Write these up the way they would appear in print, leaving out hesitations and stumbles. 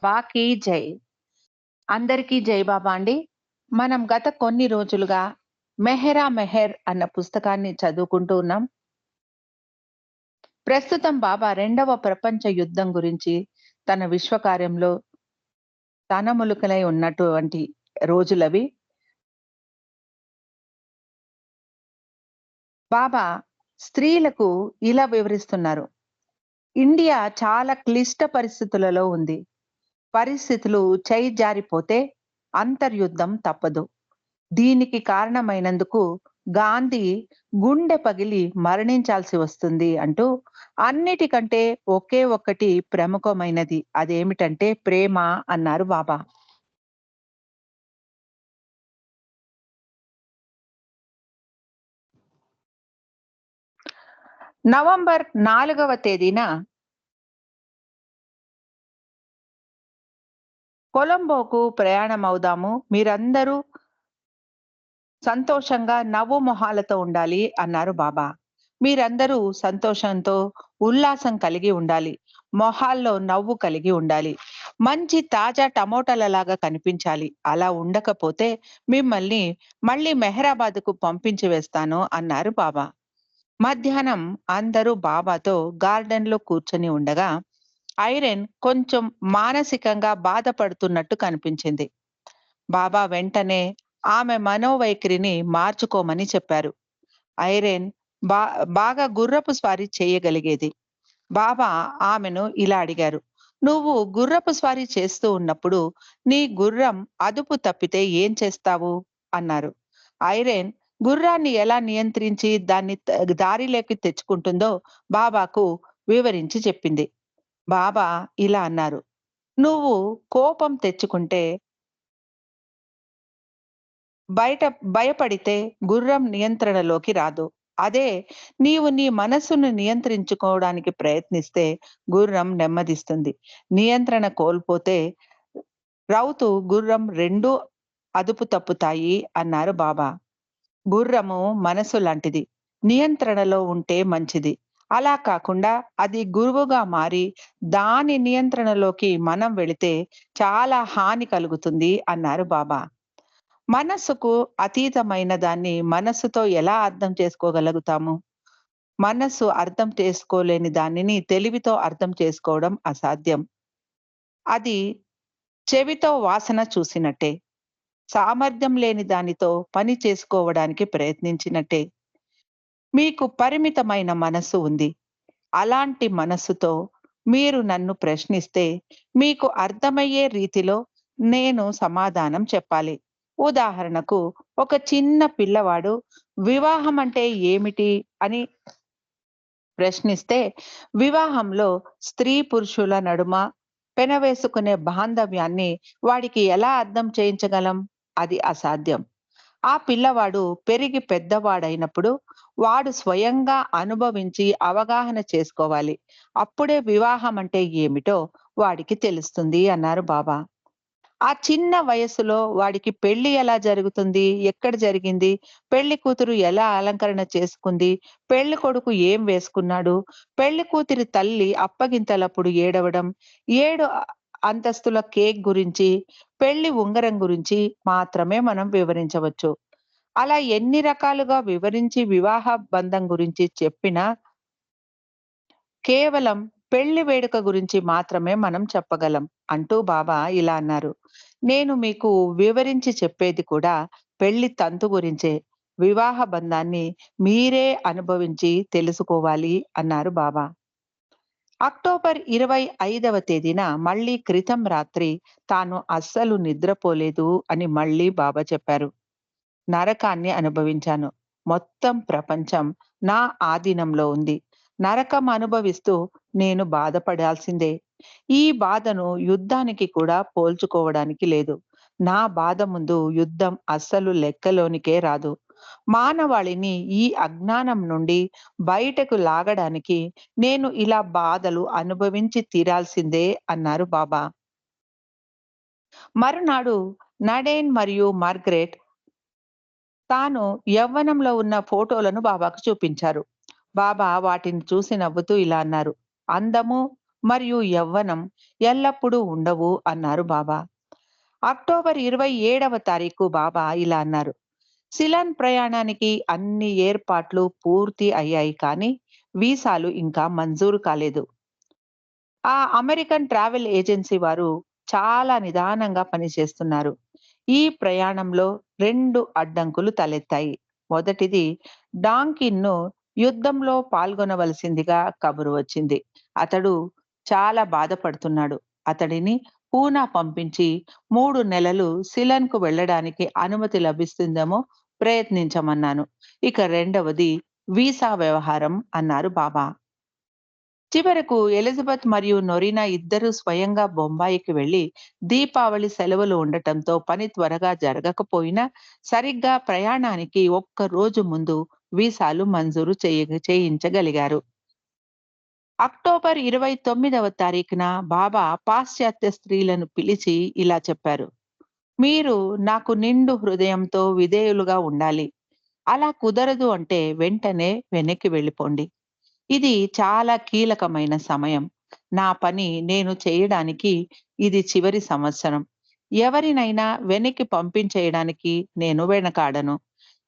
బాకి జై. అందరికీ జై బాబా అండి. మనం గత కొన్ని రోజులుగా 'మెహరా మెహర్' అన్న పుస్తకాన్ని చదువుకుంటూ ఉన్నాం. ప్రస్తుతం బాబా రెండవ ప్రపంచ యుద్ధం గురించి తన విశ్వకార్యంలో తనములుకలై ఉన్నటువంటి రోజులవి. బాబా స్త్రీలకు ఇలా వివరిస్తున్నారు. ఇండియా చాలా క్లిష్ట పరిస్థితులలో ఉంది. పరిస్థితులు చేయి జారిపోతే అంతర్యుద్ధం తప్పదు. దీనికి కారణమైనందుకు గాంధీ గుండె పగిలి మరణించాల్సి వస్తుంది అంటూ అన్నిటికంటే ఒకే ఒక్కటి ప్రముఖమైనది అదేమిటంటే ప్రేమ అన్నారు బాబా. నవంబర్ 4వ తేదీన కొలంబోకు ప్రయాణమవుదాము. మీరందరూ సంతోషంగా నవ్వు మొహాలతో ఉండాలి అన్నారు బాబా. మీరందరూ సంతోషంతో, ఉల్లాసం కలిగి ఉండాలి. మొహాల్లో నవ్వు కలిగి ఉండాలి. మంచి తాజా టమోటాలలాగా కనిపించాలి. అలా ఉండకపోతే మిమ్మల్ని మళ్ళీ మెహరాబాద్‌కు పంపించి వేస్తాను అన్నారు బాబా. మధ్యాహ్నం అందరూ బాబాతో గార్డెన్‌లో కూర్చొని ఉండగా, ఐరెన్ కొంచెం మానసికంగా బాధపడుతున్నట్టు కనిపించింది. బాబా వెంటనే ఆమె మనోవైఖరిని మార్చుకోమని చెప్పారు. ఐరెన్ బా బాగా గుర్రపు స్వారీ చేయగలిగేది. బాబా ఆమెను ఇలా అడిగారు. "నువ్వు గుర్రపు స్వారీ చేస్తూ ఉన్నప్పుడు నీ గుర్రం అదుపు తప్పితే ఏం చేస్తావు?" అన్నారు. ఐరెన్ గుర్రాన్ని ఎలా నియంత్రించి దాన్ని దారిలోకి తెచ్చుకుంటుందో బాబాకు వివరించి చెప్పింది. బాబా ఇలా అన్నారు. "నువ్వు కోపం తెచ్చుకుంటే బయట భయపడితే గుర్రం నియంత్రణలోకి రాదు. అదే నీవు నీ మనస్సును నియంత్రించుకోవడానికి ప్రయత్నిస్తే గుర్రం నెమ్మదిస్తుంది. నియంత్రణ కోల్పోతే రౌతు, గుర్రం రెండూ అదుపు తప్పుతాయి" అన్నారు బాబా. గుర్రము మనసు లాంటిది. నియంత్రణలో ఉంటే మంచిది. అలా కాకుండా అది గురువుగా మారి దాని నియంత్రణలోకి మనం వెళితే చాలా హాని కలుగుతుంది అన్నారు బాబా. మనస్సుకు అతీతమైన దాన్ని మనస్సుతో ఎలా అర్థం చేసుకోగలుగుతాము? మనస్సు అర్థం చేసుకోలేని దానిని తెలివితో అర్థం చేసుకోవడం అసాధ్యం. అది చెవితో వాసన చూసినట్టే. సామర్థ్యం లేని దానితో పని చేసుకోవడానికి ప్రయత్నించినట్టే. మీకు పరిమితమైన మనస్సు ఉంది. అలాంటి మనస్సుతో మీరు నన్ను ప్రశ్నిస్తే మీకు అర్థమయ్యే రీతిలో నేను సమాధానం చెప్పాలి. ఉదాహరణకు ఒక చిన్న పిల్లవాడు వివాహం అంటే ఏమిటి అని ప్రశ్నిస్తే వివాహంలో స్త్రీ పురుషుల నడుమ పెనవేసుకునే బాంధవ్యాన్ని వాడికి ఎలా అర్థం చేయించగలం? అది అసాధ్యం. ఆ పిల్లవాడు పెరిగి పెద్దవాడైనప్పుడు వాడు స్వయంగా అనుభవించి అవగాహన చేసుకోవాలి. అప్పుడే వివాహం అంటే ఏమిటో వాడికి తెలుస్తుంది అన్నారు బాబా. ఆ చిన్న వయస్సులో వాడికి పెళ్లి ఎలా జరుగుతుంది? ఎక్కడ జరిగింది? పెళ్లి కూతురు ఎలా అలంకరణ చేసుకుంది? పెళ్లి కొడుకు ఏం వేసుకున్నాడు? పెళ్లి కూతురి తల్లి అప్పగింతలప్పుడు ఏడవడం, 7 అంతస్తుల కేక్ గురించి, పెళ్లి ఉంగరం గురించి మాత్రమే మనం వివరించవచ్చు. అలా ఎన్ని రకాలుగా వివరించి వివాహ బంధం గురించి చెప్పినా కేవలం పెళ్లి వేడుక గురించి మాత్రమే మనం చెప్పగలం అంటూ బాబా ఇలా అన్నారు. నేను మీకు వివరించి చెప్పేది కూడా పెళ్లి తంతు గురించే. వివాహ బంధాన్ని మీరే అనుభవించి తెలుసుకోవాలి అన్నారు బాబా. అక్టోబర్ 25వ తేదీన మళ్ళీ క్రితం రాత్రి తాను అస్సలు నిద్రపోలేదు అని మళ్ళీ బాబా చెప్పారు. నరకాన్ని అనుభవించాను. మొత్తం ప్రపంచం నా ఆధీనంలో ఉంది. నరకం అనుభవిస్తూ నేను బాధపడాల్సిందే. ఈ బాధను యుద్ధానికి కూడా పోల్చుకోవడానికి లేదు. నా బాధ ముందు యుద్ధం అస్సలు లెక్కలోనికే రాదు. మానవాళిని ఈ అజ్ఞానం నుండి బయటకు లాగడానికి నేను ఇలా బాధలు అనుభవించి తీరాల్సిందే అన్నారు బాబా. మరునాడు నడేన్ మరియు మార్గరెట్ తాను యవ్వనంలో ఉన్న ఫోటోలను బాబాకు చూపించారు. బాబా వాటిని చూసి నవ్వుతూ ఇలా అన్నారు. అందము, మరియు యవ్వనం ఎల్లప్పుడూ ఉండవు అన్నారు బాబా. అక్టోబర్ 27వ తారీఖు బాబా ఇలా అన్నారు. సిలాన్ ప్రయాణానికి అన్ని ఏర్పాట్లు పూర్తి అయ్యాయి కానీ వీసాలు ఇంకా మంజూరు కాలేదు. ఆ అమెరికన్ ట్రావెల్ ఏజెన్సీ వారు చాలా నిదానంగా పనిచేస్తున్నారు. ఈ ప్రయాణంలో 2 అడ్డంకులు తలెత్తాయి. మొదటిది, డాంకిన్‌ను యుద్ధంలో పాల్గొనవలసిందిగా కబురు వచ్చింది. అతడు చాలా బాధపడుతున్నాడు. అతడిని పూనా పంపించి 3 నెలలు సిలన్‌కు వెళ్ళడానికి అనుమతి లభిస్తుందేమో ప్రయత్నించమన్నాను. ఇక రెండవది వీసా వ్యవహారం అన్నారు బాబా. చివరకు ఎలిజబెత్ మరియు నొరీనా ఇద్దరూ స్వయంగా బొంబాయికి వెళ్లి దీపావళి సెలవులు ఉండటంతో పని త్వరగా జరగకపోయినా సరిగ్గా ప్రయాణానికి ఒక్క రోజు ముందు వీసాలు మంజూరు చేయించగలిగారు. అక్టోబర్ 29వ తారీఖున బాబా పాశ్చాత్య స్త్రీలను పిలిచి ఇలా చెప్పారు. మీరు నాకు నిండు హృదయంతో విధేయులుగా ఉండాలి. అలా కుదరదు అంటే వెంటనే వెనక్కి వెళ్ళిపోండి. ఇది చాలా కీలకమైన సమయం. నా పని నేను చేయడానికి ఇది చివరి సంవత్సరం. ఎవరినైనా వెనక్కి పంపించేయడానికి నేను వెనకాడను.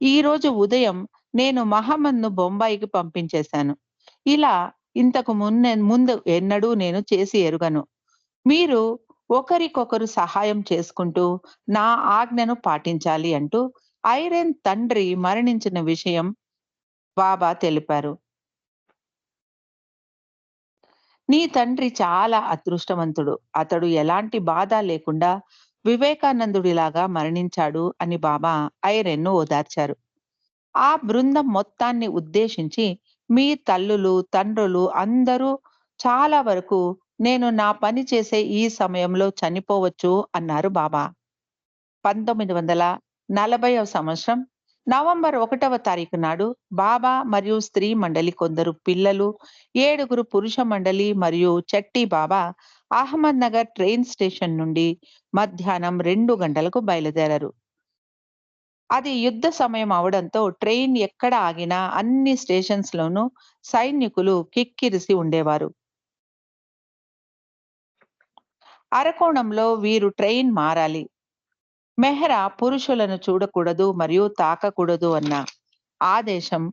ఈరోజు ఉదయం నేను మహమ్మద్‌ను బొంబాయికి పంపించేశాను. ఇలా ఇంతకు ముందు ఎన్నడూ నేను చేసి ఎరుగను. మీరు ఒకరికొకరు సహాయం చేసుకుంటూ నా ఆజ్ఞను పాటించాలి అంటూ ఐరెన్ తండ్రి మరణించిన విషయం బాబా తెలిపారు. నీ తండ్రి చాలా అదృష్టవంతుడు. అతడు ఎలాంటి బాధ లేకుండా వివేకానందుడిలాగా మరణించాడు అని బాబా ఐరెన్‌ను ఓదార్చారు. ఆ బృందం మొత్తాన్ని ఉద్దేశించి మీ తల్లులు, తండ్రులు అందరూ చాలా వరకు నేను నా పని చేసే ఈ సమయంలో చనిపోవచ్చు అన్నారు బాబా. 1940వ సంవత్సరం నవంబర్ 1వ తారీఖు నాడు బాబా మరియు స్త్రీ మండలి, కొందరు పిల్లలు, 7గురు పురుష మండలి మరియు చట్టి బాబా అహ్మద్ నగర్ ట్రైన్ స్టేషన్ నుండి మధ్యాహ్నం 2 గంటలకు బయలుదేరారు. అది యుద్ధ సమయం అవడంతో ట్రైన్ ఎక్కడ ఆగినా అన్ని స్టేషన్స్‌లోనూ సైనికులు కిక్కిరిసి ఉండేవారు. అరకోణంలో వీరు ట్రైన్ మారాలి. మెహ్రా పురుషులను చూడకూడదు మరియు తాకకూడదు అన్న ఆదేశం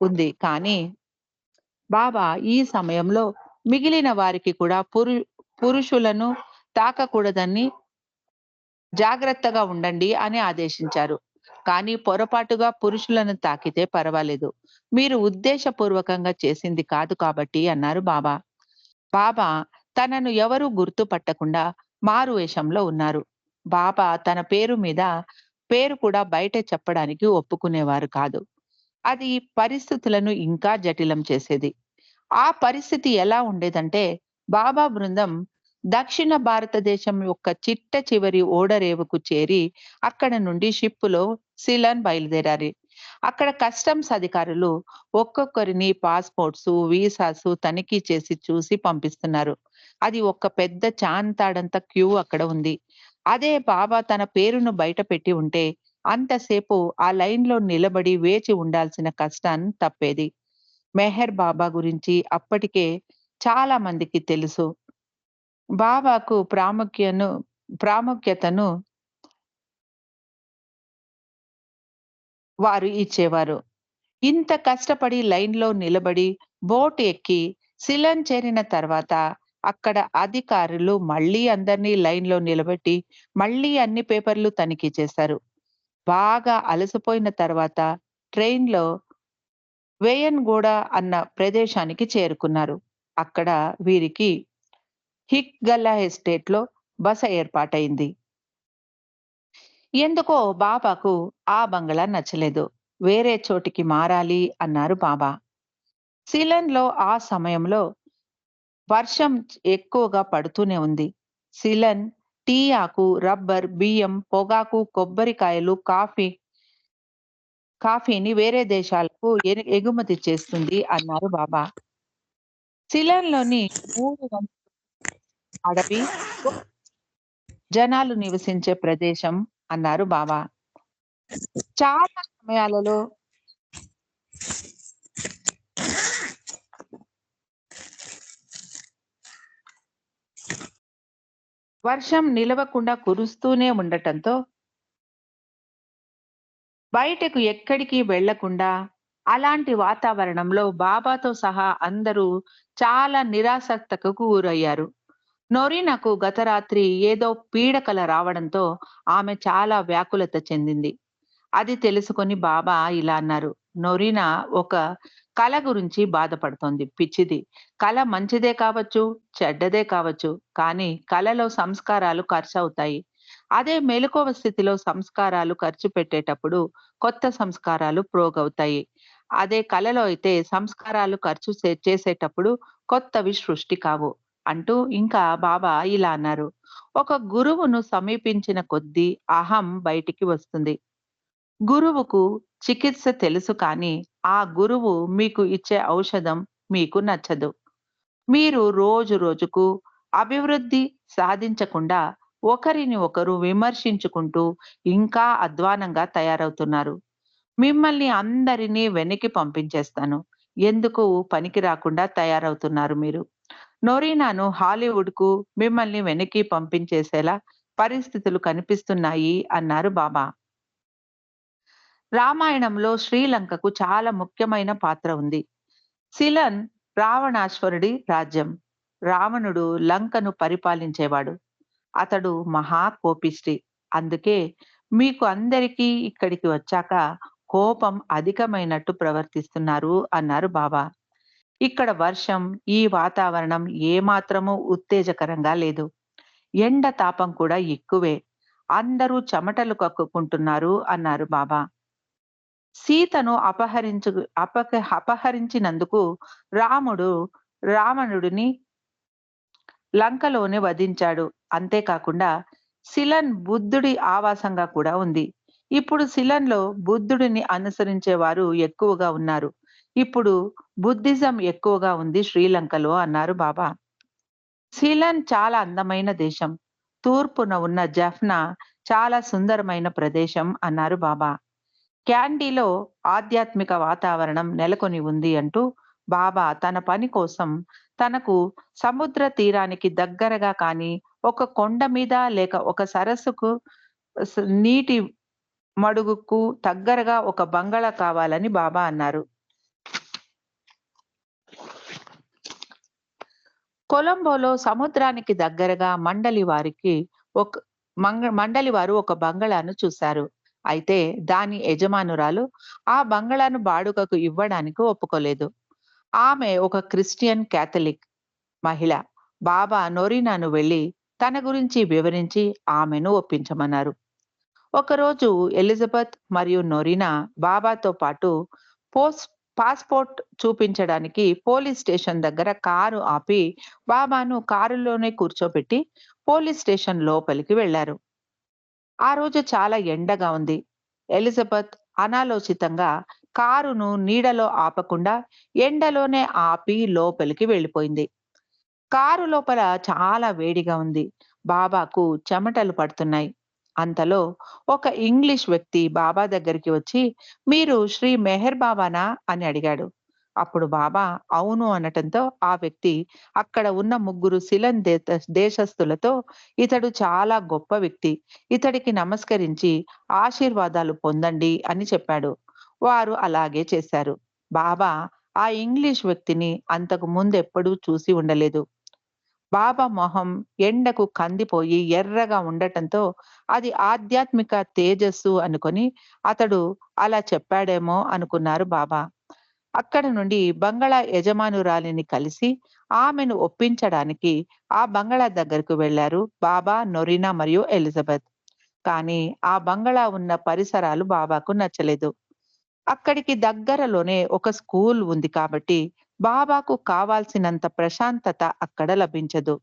ఉంది. కానీ బాబా ఈ సమయంలో మిగిలిన వారికి కూడా పురుషులను తాకకూడదని జాగ్రత్తగా ఉండండి అని ఆదేశించారు. కానీ పొరపాటుగా పురుషులను తాకితే పర్వాలేదు. మీరు ఉద్దేశపూర్వకంగా చేసింది కాదు కాబట్టి అన్నారు బాబా. బాబా తనను ఎవరూ గుర్తుపట్టకుండా మారు వేషంలో ఉన్నారు. బాబా తన పేరు మీద పేరు కూడా బయట చెప్పడానికి ఒప్పుకునేవారు కాదు. అది పరిస్థితులను ఇంకా జటిలం చేసేది. ఆ పరిస్థితి ఎలా ఉండేదంటే, బాబా బృందం దక్షిణ భారతదేశం యొక్క చిట్ట చివరి ఓడరేవుకు చేరి అక్కడ నుండి షిప్పులో సిలాన్ బయలుదేరారు. అక్కడ కస్టమ్స్ అధికారులు ఒక్కొక్కరిని పాస్‌పోర్ట్సు, వీసాసు తనిఖీ చేసి చూసి పంపిస్తున్నారు. అది ఒక పెద్ద చాంతాడంత క్యూ అక్కడ ఉంది. అదే బాబా తన పేరును బయట పెట్టి ఉంటే అంతసేపు ఆ లైన్‌లో నిలబడి వేచి ఉండాల్సిన కష్టం తప్పేది. మెహర్ బాబా గురించి అప్పటికే చాలా మందికి తెలుసు. బాబాకు ప్రాముఖ్యతను వారు ఇచ్చేవారు. ఇంత కష్టపడి లైన్‌లో నిలబడి బోట్ ఎక్కి సిలన్ చేరిన తర్వాత అక్కడ అధికారులు మళ్ళీ అందరినీ లైన్‌లో నిలబెట్టి మళ్ళీ అన్ని పేపర్‌లు తనిఖీ చేశారు. బాగా అలసిపోయిన తర్వాత ట్రైన్‌లో వేయన్‌గూడ అన్న ప్రదేశానికి చేరుకున్నారు. అక్కడ వీరికి హిక్‌గల్లా ఎస్టేట్‌లో బస ఏర్పాటైంది. ఎందుకో బాబాకు ఆ బంగళా నచ్చలేదు. వేరే చోటికి మారాలి అన్నారు బాబా. సిలన్‌లో ఆ సమయంలో వర్షం ఎక్కువగా పడుతూనే ఉంది. సిలన్ టీ ఆకు, రబ్బర్, బియ్యం, పొగాకు, కొబ్బరికాయలు, కాఫీని వేరే దేశాలకు ఎగుమతి చేస్తుంది అన్నారు బాబా. సిలన్‌లోని 3 వందల అడవి, జనాలు నివసించే ప్రదేశం అన్నారు బాబా. చాలా సమయాలలో వర్షం నిలవకుండా కురుస్తూనే ఉండటంతో బయటకు ఎక్కడికి వెళ్ళకుండా అలాంటి వాతావరణంలో బాబాతో సహా అందరూ చాలా నిరాసక్తకు గురయ్యారు. నొరీనాకు గత రాత్రి ఏదో పీడకల రావడంతో ఆమె చాలా వ్యాకులత చెందింది. అది తెలుసుకొని బాబా ఇలా అన్నారు. నొరీనా ఒక కల గురించి బాధపడుతోంది. పిచ్చిది. కల మంచిదే కావచ్చు, చెడ్డదే కావచ్చు. కానీ కలలో సంస్కారాలు ఖర్చవుతాయి. అదే మెలకువ స్థితిలో సంస్కారాలు ఖర్చు పెట్టేటప్పుడు కొత్త సంస్కారాలు ప్రోగవుతాయి. అదే కలలో అయితే సంస్కారాలు ఖర్చు చేసేటప్పుడు కొత్తవి సృష్టి కావు. అంటూ ఇంకా బాబా ఇలా అన్నారు. ఒక గురువును సమీపించిన కొద్దీ అహం బయటికి వస్తుంది. గురువుకు చికిత్స తెలుసు కానీ, ఆ గురువు మీకు ఇచ్చే ఔషధం మీకు నచ్చదు. మీరు రోజు రోజుకు అభివృద్ధి సాధించకుండా ఒకరిని ఒకరు విమర్శించుకుంటూ ఇంకా అధ్వానంగా తయారవుతున్నారు. మిమ్మల్ని అందరినీ వెనక్కి పంపించేస్తాను. ఎందుకు పనికి రాకుండా తయారవుతున్నారు మీరు. నొరీనాను హాలీవుడ్‌కు మిమ్మల్ని వెనక్కి పంపించేసేలా పరిస్థితులు కనిపిస్తున్నాయి అన్నారు బాబా. రామాయణంలో శ్రీలంకకు చాలా ముఖ్యమైన పాత్ర ఉంది. సిలన్ రావణాశ్వరుడి రాజ్యం. రావణుడు లంకను పరిపాలించేవాడు. అతడు మహా కోపిష్టి. అందుకే మీకు అందరికీ ఇక్కడికి వచ్చాక కోపం అధికమైనట్టు ప్రవర్తిస్తున్నారు అన్నారు బాబా. ఇక్కడ వర్షం, ఈ వాతావరణం ఏమాత్రమూ ఉత్తేజకరంగా లేదు. ఎండ తాపం కూడా ఎక్కువే. అందరూ చెమటలు కక్కుకుంటున్నారు అన్నారు బాబా. సీతను అపహరించినందుకు రాముడు రావణుడిని లంకలోనే వధించాడు. అంతేకాకుండా సిలన్ బుద్ధుడి ఆవాసంగా కూడా ఉంది. ఇప్పుడు సిలన్‌లో బుద్ధుడిని అనుసరించే వారు ఎక్కువగా ఉన్నారు. ఇప్పుడు బుద్ధిజం ఎక్కువగా ఉంది శ్రీలంకలో అన్నారు బాబా. సిలన్ చాలా అందమైన దేశం. తూర్పున ఉన్న జఫ్నా చాలా సుందరమైన ప్రదేశం అన్నారు బాబా. క్యాండీలో ఆధ్యాత్మిక వాతావరణం నెలకొని ఉంది అంటూ బాబా తన పని కోసం తనకు సముద్ర తీరానికి దగ్గరగా కానీ, ఒక కొండ మీద లేక ఒక సరస్సుకు నీటి మడుగుకు దగ్గరగా ఒక బంగళా కావాలని బాబా అన్నారు. కొలంబోలో సముద్రానికి దగ్గరగా ఒక మండలి వారు ఒక బంగళాను చూశారు. అయితే దాని యజమానురాలు ఆ బంగళాను బాడుగకు ఇవ్వడానికి ఒప్పుకోలేదు. ఆమె ఒక క్రిస్టియన్ క్యాథలిక్ మహిళ. బాబా నొరీనాను వెళ్లి తన గురించి వివరించి ఆమెను ఒప్పించమన్నారు. ఒకరోజు ఎలిజబెత్ మరియు నొరీనా బాబాతో పాటు పోస్ పాస్‌పోర్ట్ చూపించడానికి పోలీస్ స్టేషన్ దగ్గర కారు ఆపి, బాబాను కారులోనే కూర్చోబెట్టి పోలీస్ స్టేషన్ లోపలికి వెళ్లారు. ఆ రోజు చాలా ఎండగా ఉంది. ఎలిజబెత్ అనాలోచితంగా కారును నీడలో ఆపకుండా ఎండలోనే ఆపి లోపలికి వెళ్ళిపోయింది. కారు లోపల చాలా వేడిగా ఉంది. బాబాకు చెమటలు పడుతున్నాయి. అంతలో ఒక ఇంగ్లీష్ వ్యక్తి బాబా దగ్గరికి వచ్చి, "మీరు శ్రీ మెహర్ బాబానా?" అని అడిగాడు. అప్పుడు బాబా అవును అనటంతో ఆ వ్యక్తి అక్కడ ఉన్న ముగ్గురు సిలన్ దేశస్థులతో, "ఇతడు చాలా గొప్ప వ్యక్తి. ఇతడికి నమస్కరించి ఆశీర్వాదాలు పొందండి" అని చెప్పాడు. వారు అలాగే చేశారు. బాబా ఆ ఇంగ్లీష్ వ్యక్తిని అంతకు ముందెప్పుడూ చూసి ఉండలేదు. బాబా మొహం ఎండకు కందిపోయి ఎర్రగా ఉండటంతో అది ఆధ్యాత్మిక తేజస్సు అనుకొని అతడు అలా చెప్పాడేమో అనుకున్నారు బాబా. అక్కడి నుండి బంగళా యజమానురాలిని కలిసి ఆమెను ఒప్పించడానికి ఆ బంగళా దగ్గరకు వెళ్లారు బాబా, నొరీనా మరియు ఎలిజబెత్. కానీ ఆ బంగళా ఉన్న పరిసరాలు బాబాకు నచ్చలేదు. అక్కడికి దగ్గరలోనే ఒక స్కూల్ ఉంది కాబట్టి బాబాకు కావాల్సినంత ప్రశాంతత అక్కడ లభించదు.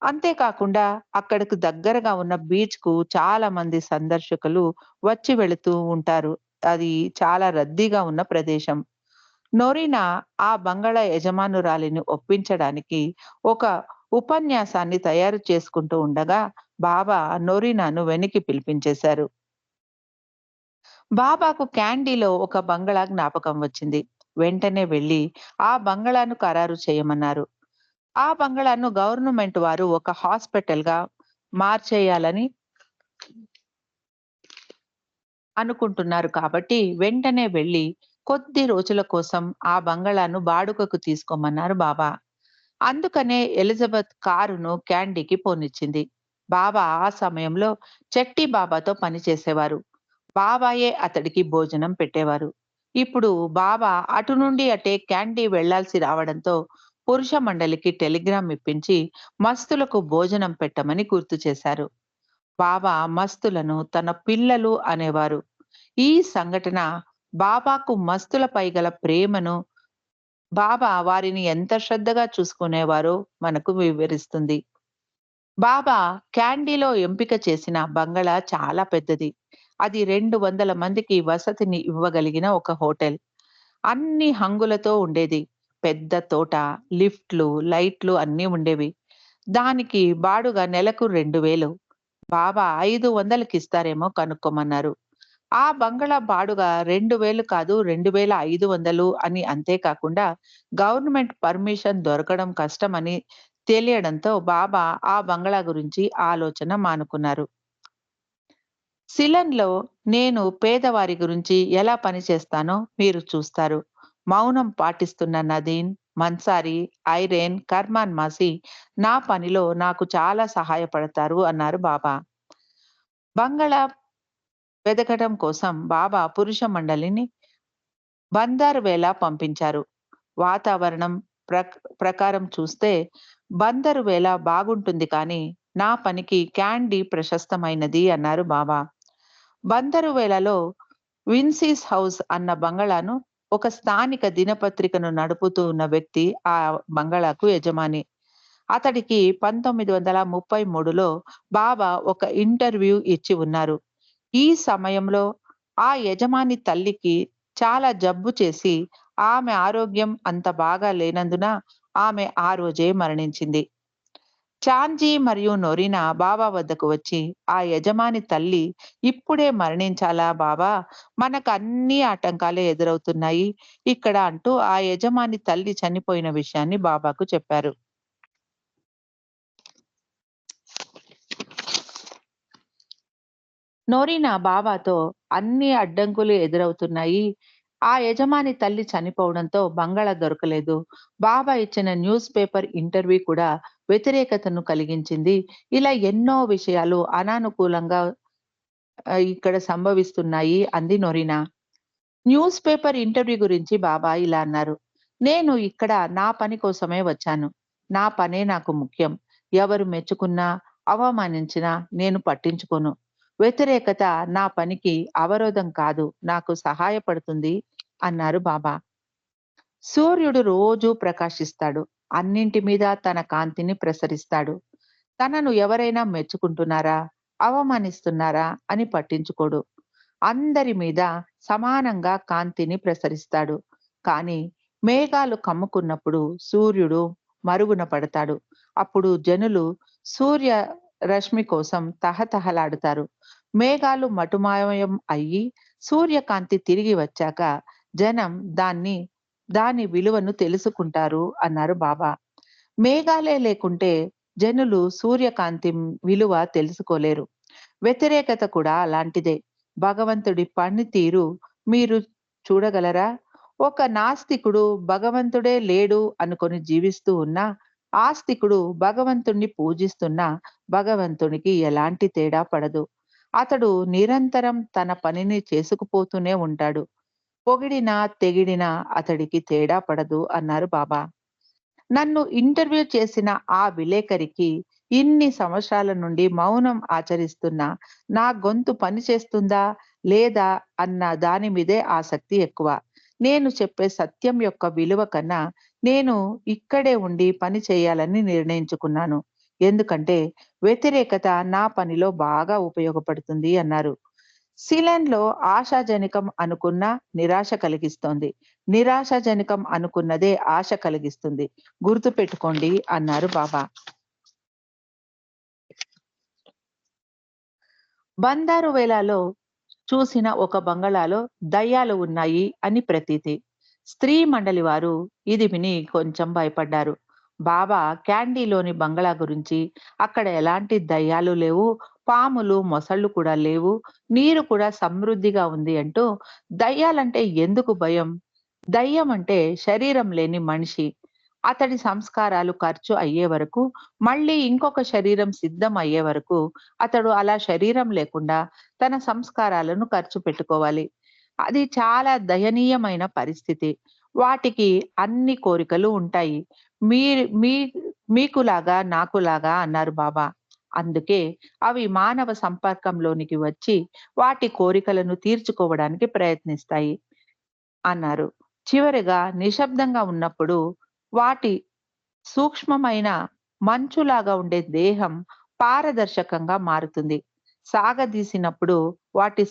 అంతేకాకుండా అక్కడకు దగ్గరగా ఉన్న బీచ్‌కు చాలా మంది సందర్శకులు వచ్చి వెళుతూ ఉంటారు. అది చాలా రద్దీగా ఉన్న ప్రదేశం. నొరీనా ఆ బంగళా యజమానురాలిని ఒప్పించడానికి ఒక ఉపన్యాసాన్ని తయారు చేసుకుంటూ ఉండగా బాబా నొరీనాను వెనక్కి పిలిపించేశారు. బాబాకు క్యాండీలో ఒక బంగళా జ్ఞాపకం వచ్చింది. వెంటనే వెళ్లి ఆ బంగళాను ఖరారు చేయమన్నారు. ఆ బంగళాను గవర్నమెంట్ వారు ఒక హాస్పిటల్‌గా మార్చేయాలని అనుకుంటున్నారు కాబట్టి వెంటనే వెళ్లి కొద్ది రోజుల కోసం ఆ బంగళాను బాడుగకు తీసుకోమన్నారు బాబా. అందుకనే ఎలిజబెత్ కారును క్యాండీకి పోనిచ్చింది. బాబా ఆ సమయంలో చెట్టి బాబాతో పనిచేసేవారు. బాబాయే అతడికి భోజనం పెట్టేవారు. ఇప్పుడు బాబా అటు నుండి అటే క్యాండీ వెళ్లాల్సి రావడంతో పురుష మండలికి టెలిగ్రామ్ ఇప్పించి మస్తులకు భోజనం పెట్టమని గుర్తు చేశారు. బాబా మస్తులను తన పిల్లలు అనేవారు. ఈ సంఘటన బాబాకు మస్తులపై గల ప్రేమను, బాబా వారిని ఎంత శ్రద్ధగా చూసుకునేవారో మనకు వివరిస్తుంది. బాబా క్యాండీలో ఎంపిక చేసిన బంగళా చాలా పెద్దది. అది 200 మందికి వసతిని ఇవ్వగలిగిన ఒక హోటల్. అన్ని హంగులతో ఉండేది. పెద్ద తోట, లిఫ్ట్‌లు, లైట్లు అన్నీ ఉండేవి. దానికి బాడుగ నెలకు 2000. బాబా 500కి ఇస్తారేమో కనుక్కోమన్నారు. ఆ బంగళా బాడుగ 2000 కాదు 2500 అని, అంతేకాకుండా గవర్నమెంట్ పర్మిషన్ దొరకడం కష్టమని తెలియడంతో బాబా ఆ బంగళా గురించి ఆలోచన మానుకున్నారు. సిలన్‌లో నేను పేదవారి గురించి ఎలా పనిచేస్తానో మీరు చూస్తారు. మౌనం పాటిస్తున్న నదీన్, మన్సారి, ఐరేన్, కర్మాన్ మాసి నా పనిలో నాకు చాలా సహాయపడతారు అన్నారు బాబా. బంగళా వెదకడం కోసం బాబా పురుష మండలిని బందరువేల పంపించారు. వాతావరణం ప్రకారం చూస్తే బందరువేల బాగుంటుంది కానీ నా పనికి క్యాండీ ప్రశస్తమైనది అన్నారు బాబా. బందరువేలలో విన్సీస్ హౌస్ అన్న బంగళాను ఒక స్థానిక దినపత్రికను నడుపుతూ ఉన్న వ్యక్తి ఆ బంగళాకు యజమాని. అతడికి 1933లో బాబా ఒక ఇంటర్వ్యూ ఇచ్చి ఉన్నారు. ఈ సమయంలో ఆ యజమాని తల్లికి చాలా జబ్బు చేసి ఆమె ఆరోగ్యం అంత బాగా లేనందున ఆమె ఆ రోజే మరణించింది. చాంజీ మరియు నొరీనా బాబా వద్దకు వచ్చి, ఆ యజమాని తల్లి ఇప్పుడే మరణించాలా బాబా? మనకు అన్ని ఆటంకాలే ఎదురవుతున్నాయి ఇక్కడ అంటూ ఆ యజమాని తల్లి చనిపోయిన విషయాన్ని బాబాకు చెప్పారు. నోరినా బాబాతో అన్ని అడ్డంకులు ఎదురవుతున్నాయి. ఆ యజమాని తల్లి చనిపోవడంతో బంగళా దొరకలేదు. బాబా ఇచ్చిన న్యూస్ పేపర్ ఇంటర్వ్యూ కూడా వ్యతిరేకతను కలిగించింది. ఇలా ఎన్నో విషయాలు అనానుకూలంగా ఇక్కడ సంభవిస్తున్నాయి అంది నొరినా. న్యూస్ పేపర్ ఇంటర్వ్యూ గురించి బాబా ఇలా అన్నారు. నేను ఇక్కడ నా పని కోసమే వచ్చాను. నా పనే నాకు ముఖ్యం. ఎవరు మెచ్చుకున్నా, అవమానించినా నేను పట్టించుకోను. వ్యతిరేకత నా పనికి అవరోధం కాదు, నాకు సహాయపడుతుంది అన్నారు బాబా. సూర్యుడు రోజూ ప్రకాశిస్తాడు. అన్నింటి మీద తన కాంతిని ప్రసరిస్తాడు. తనను ఎవరైనా మెచ్చుకుంటున్నారా, అవమానిస్తున్నారా అని పట్టించుకోడు. అందరి మీద సమానంగా కాంతిని ప్రసరిస్తాడు. కానీ మేఘాలు కమ్ముకున్నప్పుడు సూర్యుడు మరుగున పడతాడు. అప్పుడు జనులు సూర్య రశ్మి కోసం తహతహలాడుతారు. మేఘాలు మటుమాయం అయ్యి సూర్యకాంతి తిరిగి వచ్చాక జనం దాని విలువను తెలుసుకుంటారు అన్నారు బాబా. మేఘాలే లేకుంటే జనులు సూర్యకాంతి విలువ తెలుసుకోలేరు. వ్యతిరేకత కూడా అలాంటిదే. భగవంతుడి పనితీరు మీరు చూడగలరా? ఒక నాస్తికుడు భగవంతుడే లేడు అనుకొని జీవిస్తూ ఉన్నా, ఆస్తికుడు భగవంతుణ్ణి పూజిస్తున్నా భగవంతునికి ఎలాంటి తేడా పడదు. అతడు నిరంతరం తన పనిని చేసుకుపోతూనే ఉంటాడు. పొగిడినా, తెగిడినా అతడికి తేడా పడదు అన్నారు బాబా. నన్ను ఇంటర్వ్యూ చేసిన ఆ విలేకరికి ఇన్ని సంవత్సరాల నుండి మౌనం ఆచరిస్తున్నా నా గొంతు పనిచేస్తుందా లేదా అన్న దాని మీదే ఆసక్తి ఎక్కువ. నేను చెప్పే సత్యం యొక్క విలువ కన్నా నేను ఇక్కడే ఉండి పని చేయాలని నిర్ణయించుకున్నాను. ఎందుకంటే వ్యతిరేకత నా పనిలో బాగా ఉపయోగపడుతుంది అన్నారు. సిలన్‌లో ఆశాజనకం అనుకున్న నిరాశ కలిగిస్తోంది. నిరాశాజనకం అనుకున్నదే ఆశ కలిగిస్తుంది. గుర్తుపెట్టుకోండి అన్నారు బాబా. బందారువేలాలో చూసిన ఒక బంగళాలో దయ్యాలు ఉన్నాయి అని ప్రతీతి. స్త్రీ మండలి వారు ఇది విని కొంచెం భయపడ్డారు. బాబా క్యాండీలోని బంగళా గురించి, అక్కడ ఎలాంటి దయ్యాలు లేవు, పాములు, మొసళ్ళు కూడా లేవు, నీరు కూడా సమృద్ధిగా ఉంది అంటూ, దయ్యాలంటే ఎందుకు భయం? దయ్యం అంటే శరీరం లేని మనిషి. అతడి సంస్కారాలు ఖర్చు అయ్యే వరకు, మళ్ళీ ఇంకొక శరీరం సిద్ధం అయ్యే వరకు, అతడు అలా శరీరం లేకుండా తన సంస్కారాలను ఖర్చు పెట్టుకోవాలి. అది చాలా దయనీయమైన పరిస్థితి. వాటికి అన్ని కోరికలు ఉంటాయి. మీరు మీ మీకులాగా, నాకులాగా అన్నారు బాబా. అందుకే అవి మానవ సంపర్కంలోనికి వచ్చి వాటి కోరికలను తీర్చుకోవడానికి ప్రయత్నిస్తాయి అన్నారు. చివరగా నిశ్శబ్దంగా ఉన్నప్పుడు వాటి సూక్ష్మమైన మంచులాగా ఉండే దేహం పారదర్శకంగా మారుతుంది. సాగదీసినప్పుడు వాటి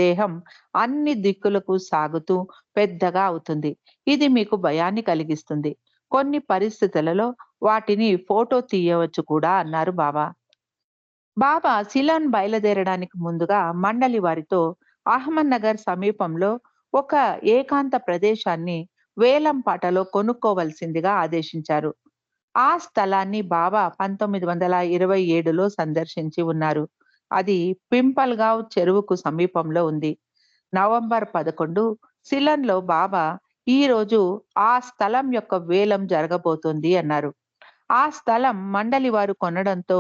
దేహం అన్ని దిక్కులకు సాగుతూ పెద్దగా అవుతుంది. ఇది మీకు భయాన్ని కలిగిస్తుంది. కొన్ని పరిస్థితులలో వాటిని ఫోటో తీయవచ్చు కూడా అన్నారు బాబా. బాబా సిలాన్ బయలుదేరడానికి ముందుగా మండలి వారితో అహ్మద్‌నగర్ సమీపంలో ఒక ఏకాంత ప్రదేశాన్ని వేలం పాటలో కొనుక్కోవలసిందిగా ఆదేశించారు. ఆ స్థలాన్ని బాబా 1927లో సందర్శించి ఉన్నారు. అది పింపల్గావ్ చెరువుకు సమీపంలో ఉంది. నవంబర్ 11 సిలన్‌లో బాబా ఈరోజు ఆ స్థలం యొక్క వేలం జరగబోతోంది అన్నారు. ఆ స్థలం మండలి వారు కొనడంతో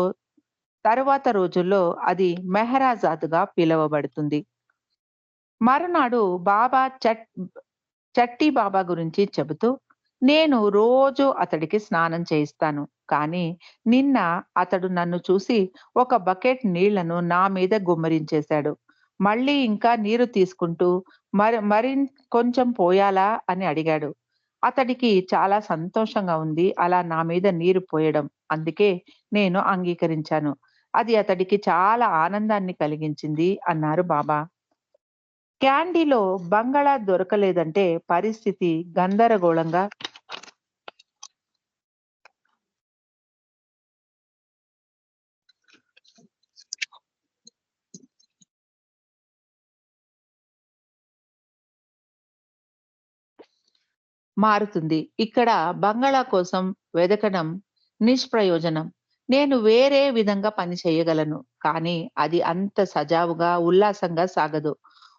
తరువాత రోజుల్లో అది మెహరాజాద్‌గా పిలువబడుతుంది. మరునాడు బాబా చట్టి బాబా గురించి చెబుతూ, నేను రోజు అతడికి స్నానం చేయిస్తాను. కానీ నిన్న అతడు నన్ను చూసి ఒక బకెట్ నీళ్లను నా మీద గుమ్మరించేశాడు. మళ్ళీ ఇంకా నీరు తీసుకుంటూ కొంచెం పోయాలా అని అడిగాడు. అతడికి చాలా సంతోషంగా ఉంది అలా నా మీద నీరు పోయడం. అందుకే నేను అంగీకరించాను. అది అతడికి చాలా ఆనందాన్ని కలిగించింది అన్నారు బాబా. క్యాండీలో బంగళా దొరకలేదంటే పరిస్థితి గందరగోళంగా మారుతుంది. ఇక్కడ బంగళా కోసం వెదకడం నిష్ప్రయోజనం. నేను వేరే విధంగా పని చేయగలను. కానీ అది అంత సజావుగా, ఉల్లాసంగా సాగదు.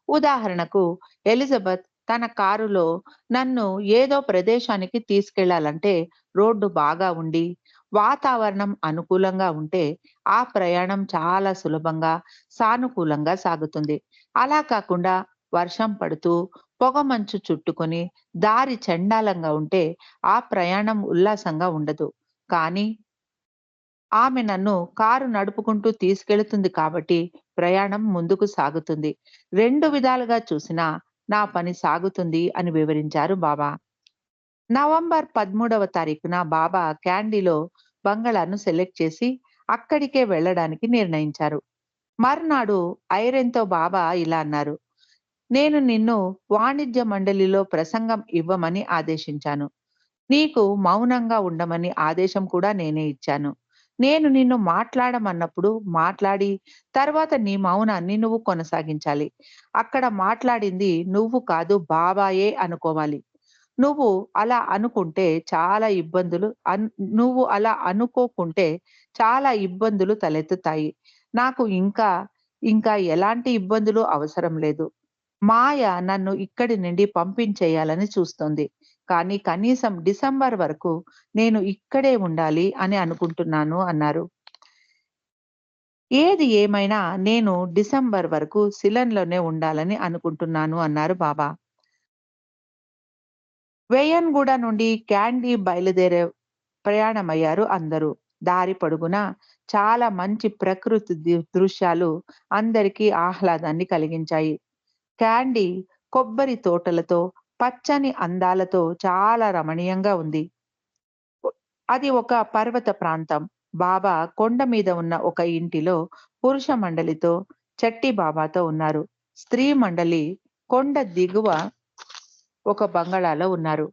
ఉదాహరణకు ఎలిజబెత్ తన కారులో నన్ను ఏదో ప్రదేశానికి తీసుకెళ్లాలంటే రోడ్డు బాగా ఉండి, వాతావరణం అనుకూలంగా ఉంటే ఆ ప్రయాణం చాలా సులభంగా, సానుకూలంగా సాగుతుంది. అలా కాకుండా వర్షం పడుతూ, పొగమంచు చుట్టుకొని దారి చెండాలంగా ఉంటే ఆ ప్రయాణం ఉల్లాసంగా ఉండదు. కానీ ఆమె నన్ను కారు నడుపుకుంటూ తీసుకెళుతుంది కాబట్టి ప్రయాణం ముందుకు సాగుతుంది. 2 విధాలుగా చూసినా నా పని సాగుతుంది అని వివరించారు బాబా. నవంబర్ 13వ తారీఖున బాబా క్యాండీలో బంగళాను సెలెక్ట్ చేసి అక్కడికే వెళ్ళడానికి నిర్ణయించారు. మర్నాడు ఐరెన్‌తో బాబా ఇలా అన్నారు. నేను నిన్ను వాణిజ్య మండలిలో ప్రసంగం ఇవ్వమని ఆదేశించాను. నీకు మౌనంగా ఉండమని ఆదేశం కూడా నేనే ఇచ్చాను. నేను నిన్ను మాట్లాడమన్నప్పుడు మాట్లాడి, తర్వాత నీ మౌనాన్ని నువ్వు కొనసాగించాలి. అక్కడ మాట్లాడింది నువ్వు కాదు బాబాయే అనుకోవాలి. నువ్వు అలా అనుకుంటే చాలా ఇబ్బందులు అన్ నువ్వు అలా అనుకోకుంటే చాలా ఇబ్బందులు తలెత్తుతాయి. నాకు ఇంకా ఎలాంటి ఇబ్బందులు అవసరం లేదు. మాయ నన్ను ఇక్కడి నుండి పంపించేయాలని చూస్తోంది. కానీ కనీసం డిసెంబర్ వరకు నేను ఇక్కడే ఉండాలి అని అనుకుంటున్నాను అన్నారు. ఏది ఏమైనా నేను డిసెంబర్ వరకు సిలన్‌లోనే ఉండాలని అనుకుంటున్నాను అన్నారు బాబా. వేయన్‌గూడ నుండి క్యాండీ బయలుదేరే ప్రయాణమయ్యారు అందరూ. దారి పొడుగునా చాలా మంచి ప్రకృతి దృశ్యాలు అందరికీ ఆహ్లాదాన్ని కలిగించాయి. క్యాండీ కొబ్బరి తోటలతో, పచ్చని అందాలతో చాలా రమణీయంగా ఉంది. అది ఒక పర్వత ప్రాంతం. బాబా కొండ మీద ఉన్న ఒక ఇంటిలో పురుష మండలితో, చట్టి బాబాతో ఉన్నారు. స్త్రీ మండలి కొండ దిగువ ఒక బంగళాలో ఉన్నారు.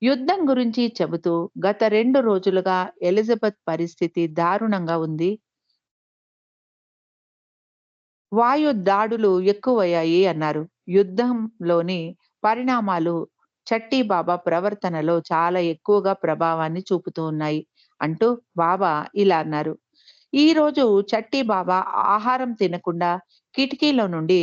యుద్ధం గురించి చెబుతూ గత 2 రోజులుగా ఎలిజబెత్ పరిస్థితి దారుణంగా ఉంది. వాయు దాడులు ఎక్కువయ్యాయి అన్నారు. యుద్ధంలోని పరిణామాలు చట్టి బాబా ప్రవర్తనలో చాలా ఎక్కువగా ప్రభావాన్ని చూపుతూ ఉన్నాయి అంటూ బాబా ఇలా అన్నారు. ఈరోజు చట్టి బాబా ఆహారం తినకుండా కిటికీలో నుండి